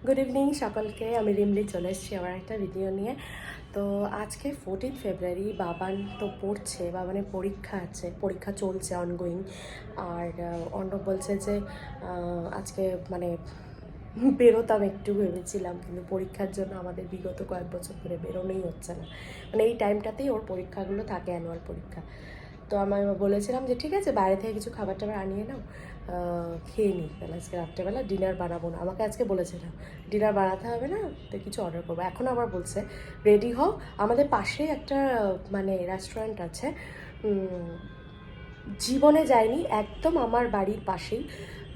Good evening সকলকে। আমি রিমলি চলে এসেছি আবার একটা ভিডিও নিয়ে। তো আজকে 14 ফেব্রুয়ারি, বাবান তো পড়ছে, বাবানের পরীক্ষা আছে, পরীক্ষা চলছে অনগোয়িং। আর অর্ণব বলছে যে আজকে মানে বেরোতাম একটু ভেবেছিলাম, কিন্তু পরীক্ষার জন্য আমাদের বিগত কয়েক বছর ধরে বেরোনোই হচ্ছে না। মানে এই টাইমটাতেই ওর পরীক্ষাগুলো থাকে, অ্যানুয়াল পরীক্ষা। তো আমি বলেছিলাম যে ঠিক আছে বাইরে থেকে কিছু খাবার টাবার আনিয়ে নাও, খেয়ে নিই, তাহলে আজকে রাত্রেবেলা ডিনার বানাবো না। আমাকে আজকে বলেছিলাম ডিনার বানাতে হবে না, তো কিছু অর্ডার করবো। এখন আবার বলছে রেডি হও, আমাদের পাশেই একটা মানে রেস্টুরেন্ট আছে, জীবনে যাইনি, একদম আমার বাড়ির পাশেই।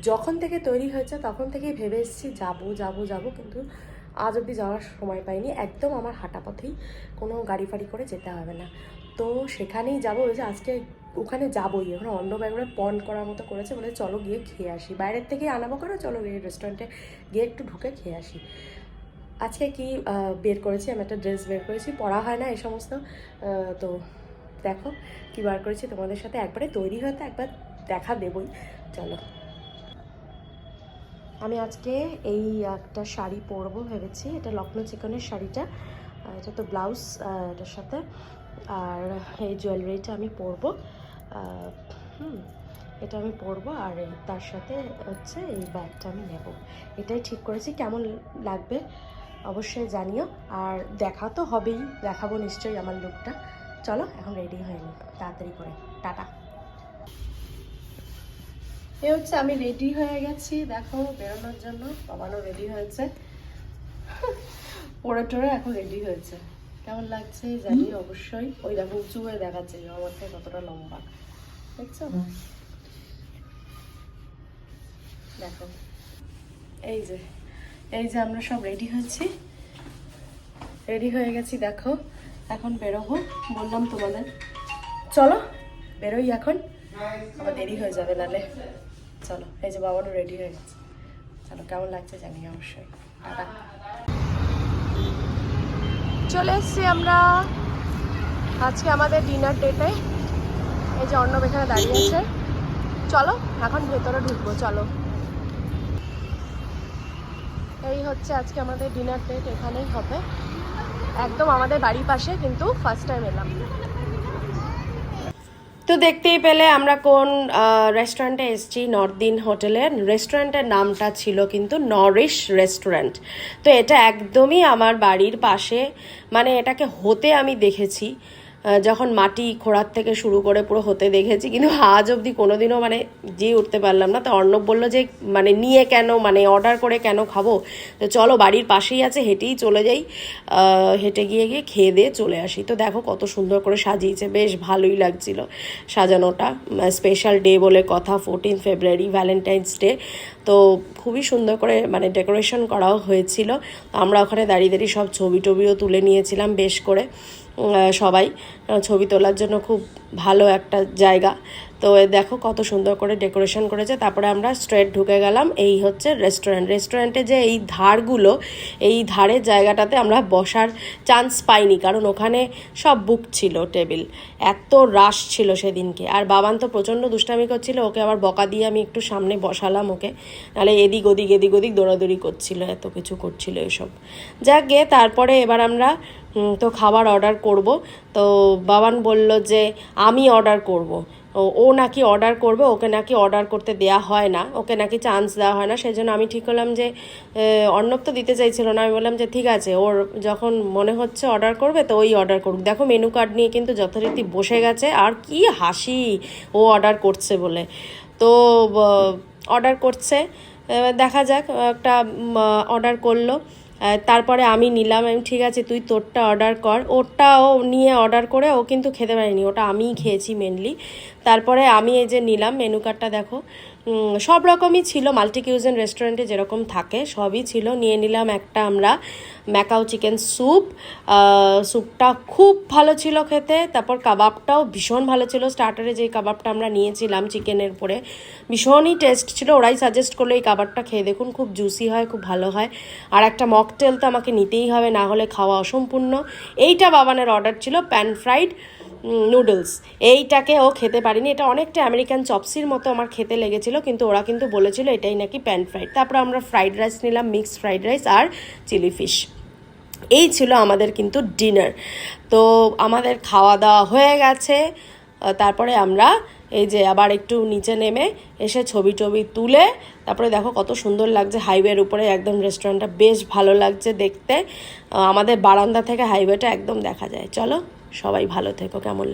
যখন থেকে তৈরি হয়েছে তখন থেকেই ভেবে এসেছি যাবো যাবো যাবো, কিন্তু আজ অবধি যাওয়ার সময় পাইনি। একদম আমার হাঁটা পথেই, কোনো গাড়ি ফাড়ি করে যেতে হবে না। তো সেখানেই যাবো, ওই যে আজকে ওখানে যাবোই। এখন অন্য ব্যাগরে পন করার মতো করেছে, বলে চলো গিয়ে খেয়ে আসি, বাইরের থেকেই আনাবো করে, চলো গিয়ে রেস্টুরেন্টে গিয়ে একটু ঢুকে খেয়ে আসি। আজকে কি বের করেছি, আমি একটা ড্রেস বের করেছি, পরা হয় না এই সমস্ত। তো দেখো কী বার করেছি, তোমাদের সাথে একবারে তৈরি হতে একবার দেখা দেবই। চলো, আমি আজকে এই একটা শাড়ি পরবো ভেবেছি। এটা লখনৌ চিকনের শাড়িটা, এটা তো ব্লাউজ এটার সাথে, আর এই জুয়েলারিটা আমি পরবো। এটা আমি পরবো, আর তার সাথে হচ্ছে এই ব্যাগটা আমি নেব। এটাই ঠিক করেছি, কেমন লাগবে অবশ্যই জানিও। আর দেখা তো হবেই, দেখাবো নিশ্চয়ই আমার লুকটা। চলো এখন রেডি হয়ে নিই তাড়াতাড়ি করে, টাটা। এ হচ্ছে আমি রেডি হয়ে গেছি, দেখো বেরোনোর জন্য। বাবানও রেডি হয়েছে, পরে টোরে এখন রেডি হয়েছে। কেমন লাগছে জানি অবশ্যই। ওই দেখো উঁচু হয়ে দেখাচ্ছে আমার থেকে কতটা লম্বা, দেখছো? দেখো এই যে আমরা সব রেডি হয়েছি, রেডি হয়ে গেছি। দেখো এখন বেরোবো, বললাম তোমাদের। চলো বেরোই এখন, আবার দেরি হয়ে যাবে নালে। চলো, এই যে বাবারও রেডি হয়ে গেছে। চলো, কেমন লাগছে জানি অবশ্যই, টাটা। চলে এসছি আমরা আজকে আমাদের ডিনার ডেটে। এই যে অর্ণব এখানে দাঁড়িয়ে আছে। চলো এখন ভেতরে ঢুকবো, চলো। এই হচ্ছে আজকে আমাদের ডিনার ডেট, এখানেই হবে, একদম আমাদের বাড়ির পাশে, কিন্তু ফার্স্ট টাইম এলাম। তো দেখতেই পেলে আমরা কোন রেস্টুরেন্টে এসেছি, নর্থ ইন হোটেলের। রেস্টুরেন্টের নামটা ছিল কিন্তু নরিশ রেস্টুরেন্ট। তো এটা একদমই আমার বাড়ির পাশে, মানে এটাকে হতে আমি দেখেছি, যখন মাটি খোঁড়ার থেকে শুরু করে পুরো হতে দেখেছি, কিন্তু আজ অবধি কোনোদিনও মানে যেয়ে উঠতে পারলাম না। তো অর্ণব বললো যে মানে নিয়ে কেন, মানে অর্ডার করে কেন খাবো, তো চলো বাড়ির পাশেই আছে, হেঁটেই চলে যাই, হেঁটে গিয়ে খেয়ে দিয়ে চলে আসি। তো দেখো কত সুন্দর করে সাজিয়েছে, বেশ ভালোই লাগছিল সাজানোটা। স্পেশাল ডে বলে কথা, 14 ফেব্রুয়ারি, ভ্যালেন্টাইন্স ডে। তো খুবই সুন্দর করে মানে ডেকোরেশন করাও হয়েছিল। আমরা ওখানে দাঁড়িয়ে দাঁড়িয়ে সব ছবি টবিও তুলে নিয়েছিলাম বেশ করে সবাই। ছবি তোলার জন্য খুব ভালো একটা জায়গা। তো দেখো কত সুন্দর করে ডেকোরেশন করেছে। তারপরে আমরা স্ট্রেট ঢুকে গেলাম, এই হচ্ছে রেস্টুরেন্টে যে এই ধারগুলো, এই ধারের জায়গাটাতে আমরা বসার চান্স পাইনি, কারণ ওখানে সব বুক ছিল টেবিল, এত রাশ ছিল সেদিনকে। আর বাবান তো প্রচণ্ড দুষ্টামি করছিল, ওকে আবার বকা দিয়ে আমি একটু সামনে বসালাম ওকে, নাহলে এদিক ওদিক দৌড়াদৌড়ি করছিল, এত কিছু করছিল এসব। যাক গে, তারপরে এবার আমরা তো খাবার অর্ডার করব। তো বাবান বলল যে আমি অর্ডার করব, ও নাকি অর্ডার করবে, ওকে নাকি অর্ডার করতে দেয়া হয় না, ওকে নাকি চান্স দেওয়া হয় না। সেই জন্য আমি ঠিক করলাম যে অর্ণব তো দিতে চাইছিল না, আমি বললাম যে ঠিক আছে, ওর যখন মনে হচ্ছে অর্ডার করবে তো ওই অর্ডার করুক। দেখো মেনু কার্ড নিয়ে কিন্তু যথারীতি বসে গেছে, আর কি হাসি ও অর্ডার করছে বলে। তো অর্ডার করছে, দেখা যাক, একটা অর্ডার করলো। তারপরে আমি নিলাম, আমি ঠিক আছে তুই তোরটা অর্ডার কর। ওরটাও নিয়ে অর্ডার করে ও কিন্তু খেতে পারিনি, ওটা আমিই খেয়েছি মেনলি। তারপরে আমি এই যে নিলাম, মেনু কার্ডটা দেখো, সব রকমই ছিল, মাল্টি কিউজিন রেস্টুরেন্টে যেরকম থাকে সবই ছিল। নিয়ে নিলাম একটা আমরা ম্যাকাও চিকেন স্যুপ, স্যুপটা খুব ভালো ছিল খেতে। তারপর কাবাবটাও ভীষণ ভালো ছিল, স্টার্টারে যে কাবাবটা আমরা নিয়েছিলাম চিকেনের পরে, ভীষণই টেস্ট ছিল। ওরাই সাজেস্ট করলো এই কাবাবটা খেয়ে দেখুন, খুব জুসি হয়, খুব ভালো হয়। আর একটা মকটেল তো আমাকে নিতেই হবে, না হলে খাওয়া অসম্পূর্ণ। এইটা বাবানের অর্ডার ছিল প্যান ফ্রাইড নুডলস, এইটাকে ও খেতে পারিনি। এটা অনেকটা আমেরিকান চপসির মতো আমার খেতে লেগেছিল, কিন্তু ওরা কিন্তু বলেছিল এটাই নাকি প্যান ফ্রাইড। তারপর আমরা ফ্রাইড রাইস নিলাম, মিক্সড ফ্রাইড রাইস আর চিলি ফিশ। এই ছিল আমাদের কিন্তু ডিনার। তো আমাদের খাওয়া দাওয়া হয়ে গেছে। তারপরে আমরা এই যে আবার একটু নিচে নেমে এসে ছবি টবি তুলে, তারপরে দেখো কত সুন্দর লাগছে হাইওয়ের উপরে একদম, রেস্টুরেন্টটা বেশ ভালো লাগছে দেখতে। আমাদের বারান্দা থেকে হাইওয়েটা একদম দেখা যায়। চলো সবাই ভালো থেকো, কেমন